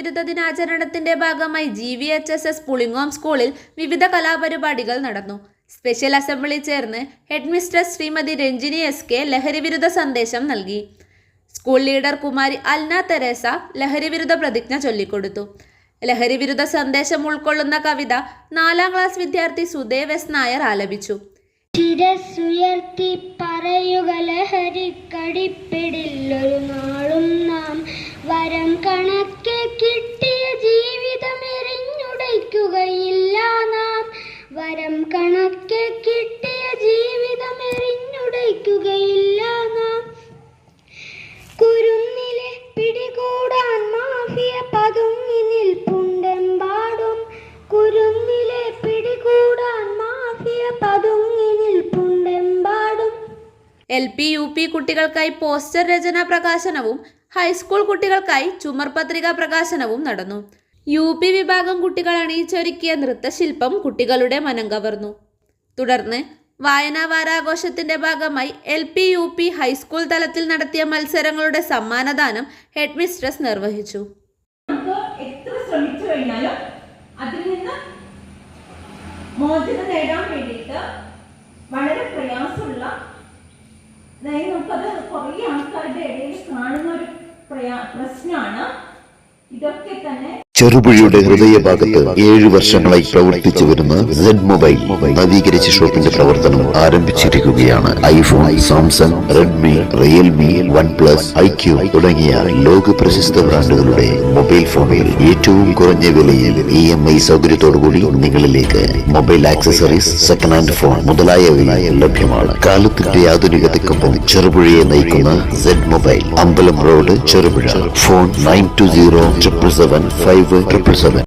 വിരുദ്ധ ദിനാചരണത്തിന്റെ ഭാഗമായി GVHSS പുളിങ്ങോം സ്കൂളിൽ വിവിധ കലാപരിപാടികൾ നടന്നു. സ്പെഷ്യൽ അസംബ്ലി ചേർന്ന് ഹെഡ്മിസ്ട്രസ് ശ്രീമതി രഞ്ജിനി SK ലഹരിവിരുദ്ധ സന്ദേശം നൽകി. School leader Kumari Alna Teresa ലഹരിവിരുദ്ധ പ്രതിജ്ഞ ചൊല്ലിക്കൊടുത്തു. ലഹരിവിരുദ്ധ സന്ദേശം ഉൾക്കൊള്ളുന്ന കവിത 4ാം ക്ലാസ് വിദ്യാർത്ഥി സുദേവ് S നായർ ആലപിച്ചു. ശിരസുയർത്തി പറയുക ലഹരിക്കടിപ്പിടില്ലൊരു നാളും നാം, വരം കണക്കെ കിട്ടിയ ജീവിതമെറിഞ്ഞുടയ്ക്കുകയില്ല നാം, വരം കണക്കെ കിട്ടിയ ജീവിതമെറിഞ്ഞുടയ്ക്കുകയില്ല നാം. കുരുന്നിലെ പിടികൂടാൻ മാഫിയ പതുങ്ങി നിൽപ്പുണ്ടെമ്പാടും, കുരുന്നിലെ പിടികൂടാൻ മാഫിയ പതുങ്ങി നിൽപ്പുണ്ടെമ്പാടും. LP UP കുട്ടികൾക്കായി പോസ്റ്റർ രചനാ പ്രകാശനവും ഹൈസ്കൂൾ കുട്ടികൾക്കായി ചുമർപത്രിക പ്രകാശനവും നടന്നു. UP വിഭാഗം കുട്ടികൾ അണിയിച്ചൊരുക്കിയ നൃത്തശില്പം കുട്ടികളുടെ മനം കവർന്നു. തുടർന്ന് വായനാ വാരാഘോഷത്തിന്റെ ഭാഗമായി LP UP ഹൈസ്കൂൾ തലത്തിൽ നടത്തിയ മത്സരങ്ങളുടെ സമ്മാനദാനം ഹെഡ്മിസ്ട്രസ് നിർവഹിച്ചു. എത്ര ശ്രമിച്ചു കഴിഞ്ഞാലും അതിൽ നിന്ന് മോചനം നേടാൻ വേണ്ടിയിട്ട് വളരെ പ്രയാസമുള്ള, അതായത് നമുക്കത് കുറേ ആൾക്കാരുടെ ഇടയിൽ കാണുന്ന ഒരു പ്രശ്നമാണ്. ഇതൊക്കെ തന്നെ ചെറുപുഴയുടെ ഹൃദയഭാഗത്ത് 7 വർഷങ്ങളായി പ്രവർത്തിച്ചു വരുന്ന സെഡ് മൊബൈൽ നവീകരിച്ച ഷോപ്പിന്റെ പ്രവർത്തനം ആരംഭിച്ചിരിക്കുകയാണ്. IPhone, Samsung, Redmi, Realme, OnePlus, IQ തുടങ്ങിയ ലോക പ്രശസ്ത ബ്രാൻഡുകളുടെ മൊബൈൽ ഫോണുകൾ ഏറ്റവും കുറഞ്ഞ വിലയിൽ EMI സൗകര്യത്തോടുകൂടി നിങ്ങളിലേക്ക്. Mobile accessories, second hand phone മുതലായവ ലഭ്യമാണ്. കാലത്തിന്റെ ആധുനികതയ്ക്കൊപ്പം ചെറുപുഴയെ നയിക്കുന്ന സെഡ് മൊബൈൽ, അമ്പലം റോഡ്, ചെറുപുഴ. ഫോൺ 9207775577.